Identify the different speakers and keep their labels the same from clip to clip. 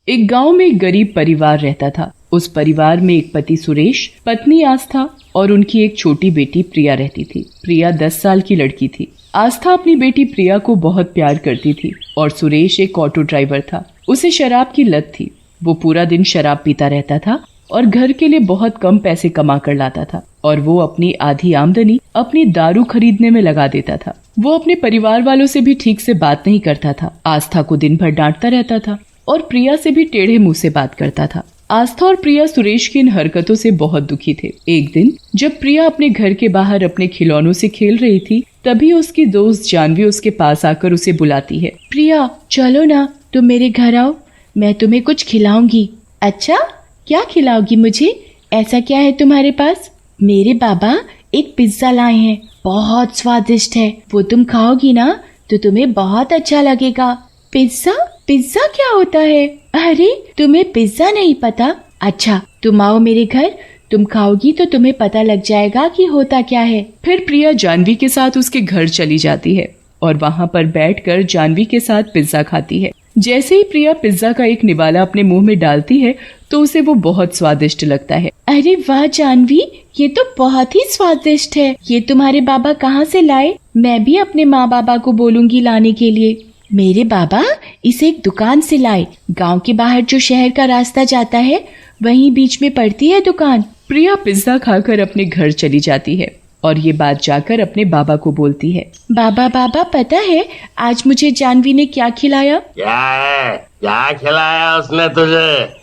Speaker 1: एक गांव में एक गरीब परिवार रहता था। उस परिवार में एक पति सुरेश, पत्नी आस्था और उनकी एक छोटी बेटी प्रिया रहती थी। प्रिया 10 साल की लड़की थी। आस्था अपनी बेटी प्रिया को बहुत प्यार करती थी और सुरेश एक ऑटो ड्राइवर था। उसे शराब की लत थी। वो पूरा दिन शराब पीता रहता था और घर के लिए बहुत कम पैसे कमा कर लाता था और वो अपनी आधी आमदनी अपनी दारू खरीदने में लगा देता था। वो अपने परिवार वालों से भी ठीक से बात नहीं करता था। आस्था को दिन भर डांटता रहता था और प्रिया से भी टेढ़े मुंह से बात करता था। आस्था और प्रिया सुरेश की इन हरकतों से बहुत दुखी थे। एक दिन जब प्रिया अपने घर के बाहर अपने खिलौनों से खेल रही थी, तभी उसकी दोस्त जानवी उसके पास आकर उसे बुलाती है।
Speaker 2: प्रिया, चलो ना, तुम मेरे घर आओ, मैं तुम्हें कुछ खिलाऊंगी।
Speaker 1: अच्छा,
Speaker 2: क्या खिलाओगी मुझे? ऐसा क्या है तुम्हारे पास? मेरे बाबा एक पिज्जा लाए हैं, बहुत स्वादिष्ट है। वो तुम खाओगी ना तो तुम्हें बहुत अच्छा लगेगा।
Speaker 1: पिज्जा? पिज्जा क्या होता है?
Speaker 2: अरे, तुम्हें पिज्जा नहीं पता? अच्छा, तुम आओ मेरे घर, तुम खाओगी तो तुम्हें पता लग जाएगा कि होता क्या है।
Speaker 1: फिर प्रिया जानवी के साथ उसके घर चली जाती है और वहाँ पर बैठकर जानवी के साथ पिज्जा खाती है। जैसे ही प्रिया पिज्जा का एक निवाला अपने मुंह में डालती है तो उसे वो बहुत स्वादिष्ट लगता है।
Speaker 2: अरे वाह जानवी, ये तो बहुत ही स्वादिष्ट है। ये तुम्हारे बाबा कहाँ से लाए? मैं भी अपने माँ बाबा को बोलूंगी लाने के लिए। मेरे बाबा इसे एक दुकान से लाए। गांव के बाहर जो शहर का रास्ता जाता है, वहीं बीच में पड़ती है दुकान।
Speaker 1: प्रिया पिज्जा खाकर अपने घर चली जाती है और ये बात जाकर अपने बाबा को बोलती है।
Speaker 2: बाबा, पता है आज मुझे जानवी ने क्या खिलाया?
Speaker 3: क्या है? क्या खिलाया उसने तुझे?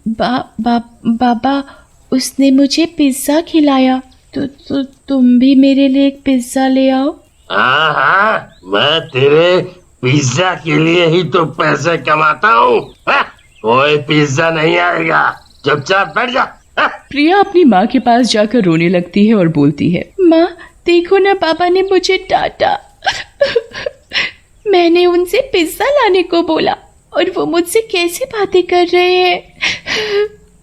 Speaker 2: बाबा, उसने मुझे पिज्जा खिलाया। तो तुम भी मेरे लिए एक पिज्जा ले आओ।
Speaker 3: हाँ, मैं तेरे पिज्जा के लिए ही तो पैसे कमाता हूँ। कोई पिज्जा नहीं आएगा, चुपचाप बैठ जा।
Speaker 1: प्रिया अपनी माँ के पास जाकर रोने लगती है और बोलती है,
Speaker 2: माँ देखो ना, पापा ने मुझे डांटा। मैंने उनसे पिज्जा लाने को बोला और वो मुझसे कैसे बातें कर रहे हैं।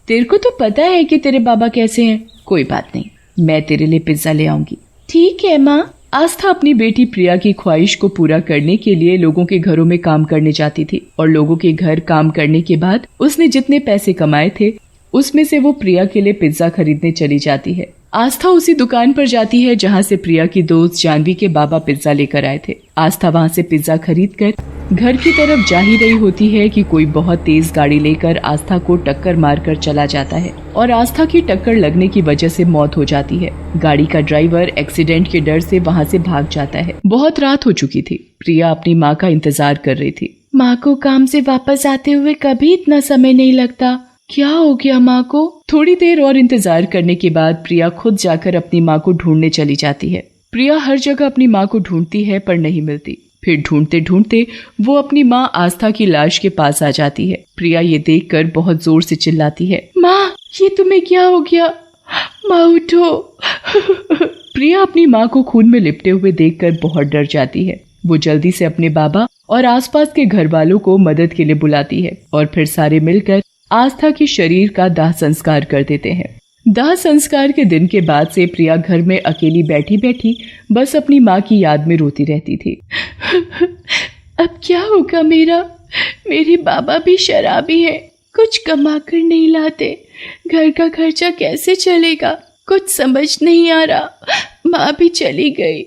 Speaker 1: तेरे को तो पता है कि तेरे बाबा कैसे हैं। कोई बात नहीं, मैं तेरे लिए पिज्जा ले आऊंगी।
Speaker 2: ठीक है माँ।
Speaker 1: आस्था अपनी बेटी प्रिया की ख्वाहिश को पूरा करने के लिए लोगों के घरों में काम करने जाती थी और लोगों के घर काम करने के बाद उसने जितने पैसे कमाए थे उसमें से वो प्रिया के लिए पिज्जा खरीदने चली जाती है। आस्था उसी दुकान पर जाती है जहाँ से प्रिया की दोस्त जानवी के बाबा पिज्जा लेकर आए थे। आस्था वहाँ से पिज्जा खरीदकर घर की तरफ जा ही रही होती है कि कोई बहुत तेज गाड़ी लेकर आस्था को टक्कर मारकर चला जाता है और आस्था की टक्कर लगने की वजह से मौत हो जाती है। गाड़ी का ड्राइवर एक्सीडेंट के डर से वहाँ से भाग जाता है। बहुत रात हो चुकी थी। प्रिया अपनी माँ का इंतजार कर रही थी।
Speaker 2: माँ को काम से वापस आते हुए कभी इतना समय नहीं लगता। क्या हो गया माँ को?
Speaker 1: थोड़ी देर और इंतजार करने के बाद प्रिया खुद जाकर अपनी माँ को ढूंढने चली जाती है। प्रिया हर जगह अपनी माँ को ढूंढती है पर नहीं मिलती। फिर ढूंढते ढूंढते वो अपनी माँ आस्था की लाश के पास आ जाती है। प्रिया ये देखकर बहुत जोर से चिल्लाती है,
Speaker 2: माँ ये तुम्हें क्या हो गया? माँ उठो।
Speaker 1: प्रिया अपनी माँ को खून में लिपटे हुए देखकर बहुत डर जाती है। वो जल्दी से अपने बाबा और आसपास के घर वालों को मदद के लिए बुलाती है और फिर सारे मिलकर आस्था के शरीर का दाह संस्कार कर देते हैं। दाह संस्कार के दिन के बाद से प्रिया घर में अकेली बैठी बैठी बस अपनी माँ की याद में रोती रहती थी।
Speaker 2: अब क्या होगा मेरा? मेरे बाबा भी शराबी है, कुछ कमा कर नहीं लाते, घर का खर्चा कैसे चलेगा? कुछ समझ नहीं आ रहा। माँ भी चली गई।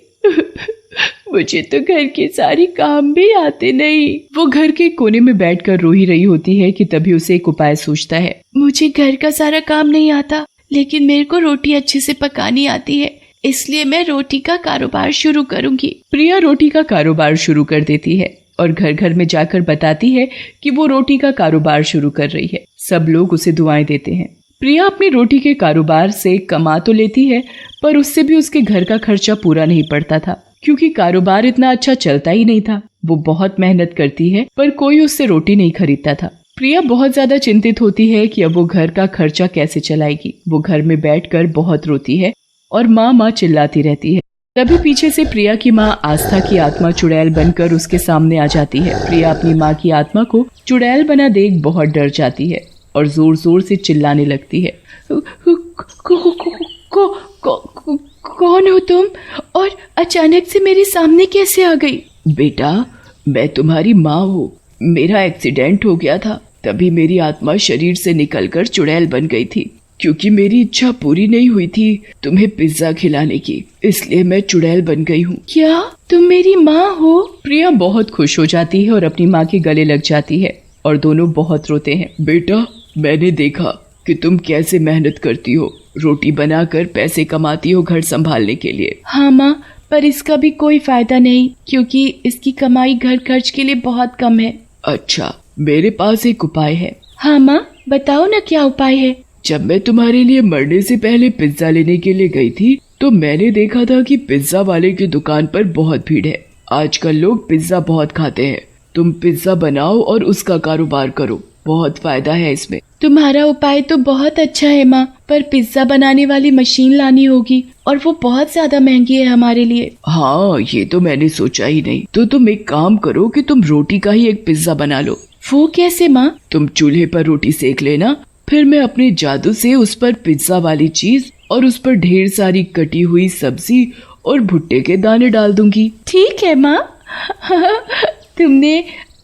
Speaker 2: मुझे तो घर के सारे काम भी आते नहीं।
Speaker 1: वो घर के कोने में बैठकर रो ही रही होती है कि तभी उसे एक उपाय सूझता है।
Speaker 2: मुझे घर का सारा काम नहीं आता, लेकिन मेरे को रोटी अच्छे से पकानी आती है, इसलिए मैं रोटी का कारोबार शुरू करूंगी।
Speaker 1: प्रिया रोटी का कारोबार शुरू कर देती है और घर घर में जाकर बताती है कि वो रोटी का कारोबार शुरू कर रही है। सब लोग उसे दुआएं देते हैं। प्रिया अपनी रोटी के कारोबार से कमा तो लेती है पर उससे भी उसके घर का खर्चा पूरा नहीं पड़ता था, क्योंकि कारोबार इतना अच्छा चलता ही नहीं था। वो बहुत मेहनत करती है पर कोई उससे रोटी नहीं खरीदता था। प्रिया बहुत ज्यादा चिंतित होती है कि अब वो घर का खर्चा कैसे चलाएगी। वो घर में बैठकर बहुत रोती है और माँ माँ चिल्लाती रहती है। तभी पीछे से प्रिया की माँ आस्था की आत्मा चुड़ैल बनकर उसके सामने आ जाती है। प्रिया अपनी माँ की आत्मा को चुड़ैल बना देख बहुत डर जाती है और जोर जोर से चिल्लाने लगती है,
Speaker 2: कौन हो तुम और अचानक से मेरे सामने कैसे आ गई?
Speaker 1: बेटा, मैं तुम्हारी माँ हूँ।
Speaker 2: मेरा एक्सीडेंट हो गया था, तभी मेरी आत्मा शरीर से निकलकर चुड़ैल बन गई थी। क्योंकि मेरी इच्छा पूरी नहीं हुई थी तुम्हें पिज्जा खिलाने की, इसलिए मैं चुड़ैल बन गई हूँ। क्या तुम मेरी माँ हो?
Speaker 1: प्रिया बहुत खुश हो जाती है और अपनी माँ के गले लग जाती है और दोनों बहुत रोते हैं।
Speaker 2: बेटा, मैंने देखा कि तुम कैसे मेहनत करती हो, रोटी बनाकर पैसे कमाती हो घर संभालने के लिए।
Speaker 1: हाँ माँ, पर इसका भी कोई फायदा नहीं क्योंकि इसकी कमाई घर खर्च के लिए बहुत कम है।
Speaker 2: अच्छा, मेरे पास एक उपाय है।
Speaker 1: हाँ माँ, बताओ ना क्या उपाय है।
Speaker 2: जब मैं तुम्हारे लिए मरने से पहले पिज्जा लेने के लिए गई थी तो मैंने देखा था कि पिज्जा वाले की दुकान पर बहुत भीड़ है। आजकल लोग पिज्जा बहुत खाते हैं। तुम पिज्जा बनाओ और उसका कारोबार करो, बहुत फायदा है इसमें।
Speaker 1: तुम्हारा उपाय तो बहुत अच्छा है माँ, पर पिज्जा बनाने वाली मशीन लानी होगी और वो बहुत ज्यादा महंगी है हमारे लिए।
Speaker 2: हाँ, ये तो मैंने सोचा ही नहीं। तो तुम एक काम करो कि तुम रोटी का ही एक पिज्जा बना लो।
Speaker 1: वो कैसे माँ?
Speaker 2: तुम चूल्हे पर रोटी सेक लेना, फिर मैं अपने जादू से उस पर पिज्जा वाली चीज और उस पर ढेर सारी कटी हुई सब्जी और भुट्टे के दाने डाल दूंगी।
Speaker 1: ठीक है माँ।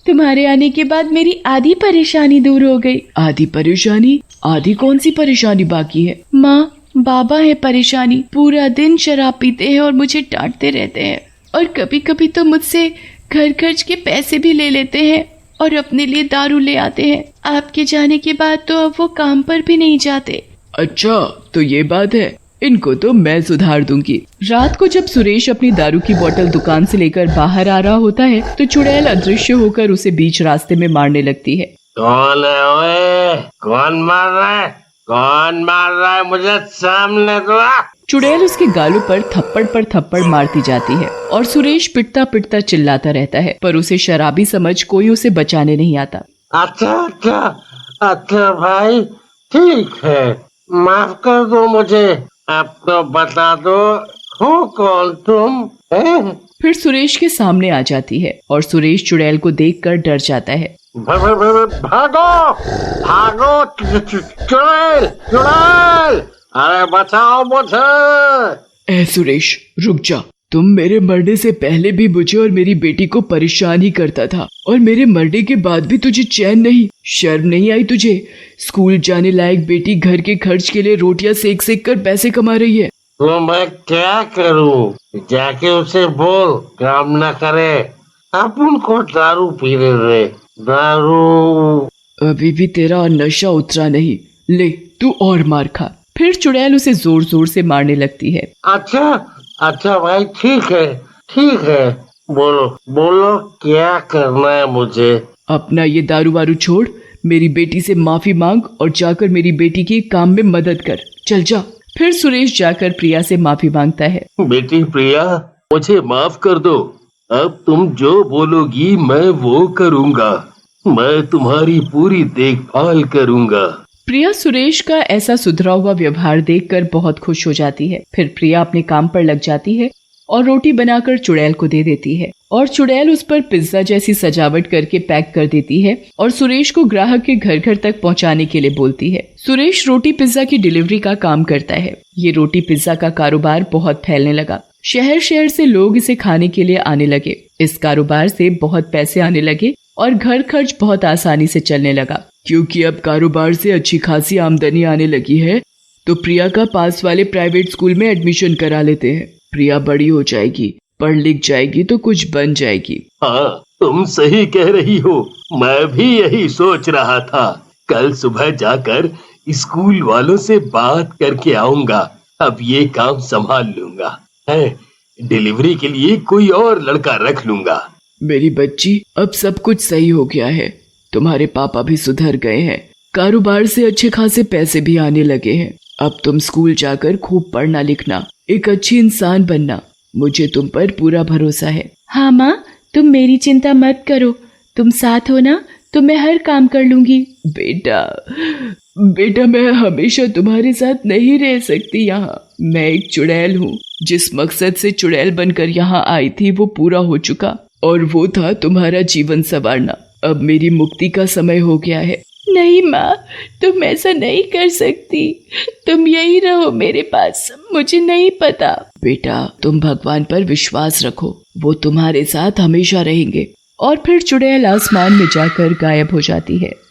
Speaker 1: तुम्हारे आने के बाद मेरी आधी परेशानी दूर हो गई।
Speaker 2: आधी परेशानी? आधी कौन सी परेशानी बाकी है?
Speaker 1: माँ, बाबा है परेशानी। पूरा दिन शराब पीते हैं और मुझे डांटते रहते हैं और कभी कभी तो मुझसे घर खर्च के पैसे भी ले लेते हैं और अपने लिए दारू ले आते हैं। आपके जाने के बाद तो अब वो काम पर भी नहीं जाते।
Speaker 2: अच्छा, तो ये बात है। इनको तो मैं सुधार दूंगी।
Speaker 1: रात को जब सुरेश अपनी दारू की बोतल दुकान से लेकर बाहर आ रहा होता है तो चुड़ैल अदृश्य होकर उसे बीच रास्ते में मारने लगती है।
Speaker 3: कौन है ओए? कौन मार रहा है? कौन मार रहा है मुझे? सामने तो आ।
Speaker 1: चुड़ैल उसके गालों पर थप्पड़ मारती जाती है और सुरेश पिटता पिटता चिल्लाता रहता है, पर उसे शराबी समझ कोई उसे बचाने नहीं आता।
Speaker 3: अच्छा भाई, ठीक है, माफ कर दो मुझे। अब तो बता दो, हो कौन तुम?
Speaker 1: फिर सुरेश के सामने आ जाती है और सुरेश चुड़ैल को देखकर डर जाता है।
Speaker 3: भागो चुड़ैल, अरे बचाओ मुझे।
Speaker 2: सुरेश, रुक जा। तुम मेरे मरने से पहले भी मुझे और मेरी बेटी को परेशान ही करता था और मेरे मरने के बाद भी तुझे चैन नहीं, शर्म नहीं आई तुझे? स्कूल जाने लायक बेटी घर के खर्च के लिए रोटियां सेक सेक कर पैसे कमा रही है।
Speaker 3: तो मैं क्या करूं? जाके उसे बोल काम न करे। अब उनको दारू पीने दे। दारू।
Speaker 2: अभी भी तेरा नशा उतरा नहीं, ले तू और मार खा।
Speaker 1: फिर चुड़ैल उसे जोर जोर से मारने लगती है।
Speaker 3: अच्छा भाई, ठीक है, बोलो क्या करना है मुझे?
Speaker 2: अपना ये दारू वारू छोड़, मेरी बेटी से माफी मांग और जाकर मेरी बेटी के काम में मदद कर। चल जा।
Speaker 1: फिर सुरेश जाकर प्रिया से माफी मांगता है।
Speaker 3: बेटी प्रिया, मुझे माफ कर दो। अब तुम जो बोलोगी मैं वो करूँगा। मैं तुम्हारी पूरी देखभाल करूँगा।
Speaker 1: प्रिया सुरेश का ऐसा सुधरा हुआ व्यवहार देखकर बहुत खुश हो जाती है। फिर प्रिया अपने काम पर लग जाती है और रोटी बनाकर चुड़ैल को दे देती है और चुड़ैल उस पर पिज्जा जैसी सजावट करके पैक कर देती है और सुरेश को ग्राहक के घर घर तक पहुंचाने के लिए बोलती है। सुरेश रोटी पिज्जा की डिलीवरी का काम करता है। ये रोटी पिज्जा का कारोबार बहुत फैलने लगा। शहर शहर से लोग इसे खाने के लिए आने लगे। इस कारोबार से बहुत पैसे आने लगे और घर खर्च बहुत आसानी से चलने लगा।
Speaker 2: क्योंकि अब कारोबार से अच्छी खासी आमदनी आने लगी है तो प्रिया का पास वाले प्राइवेट स्कूल में एडमिशन करा लेते हैं। प्रिया बड़ी हो जाएगी, पढ़ लिख जाएगी तो कुछ बन जाएगी।
Speaker 3: हाँ, तुम सही कह रही हो। मैं भी यही सोच रहा था। कल सुबह जाकर स्कूल वालों से बात करके आऊंगा। अब ये काम संभाल लूंगा। डिलीवरी के लिए कोई और लड़का रख लूंगा।
Speaker 2: मेरी बच्ची, अब सब कुछ सही हो गया है। तुम्हारे पापा भी सुधर गए हैं। कारोबार से अच्छे खासे पैसे भी आने लगे हैं। अब तुम स्कूल जाकर खूब पढ़ना लिखना, एक अच्छी इंसान बनना। मुझे तुम पर पूरा भरोसा है।
Speaker 1: हाँ माँ, तुम मेरी चिंता मत करो। तुम साथ हो ना, तो मैं हर काम कर लूंगी।
Speaker 2: बेटा, मैं हमेशा तुम्हारे साथ नहीं रह सकती यहाँ। मैं एक चुड़ैल हूँ। जिस मकसद से चुड़ैल बनकर यहाँ आई थी वो पूरा हो चुका और वो था तुम्हारा जीवन संवारना। अब मेरी मुक्ति का समय हो गया है।
Speaker 1: नहीं माँ, तुम ऐसा नहीं कर सकती। तुम यही रहो मेरे पास। मुझे नहीं पता।
Speaker 2: बेटा, तुम भगवान पर विश्वास रखो, वो तुम्हारे साथ हमेशा रहेंगे।
Speaker 1: और फिर चुड़ैल आसमान में जाकर गायब हो जाती है।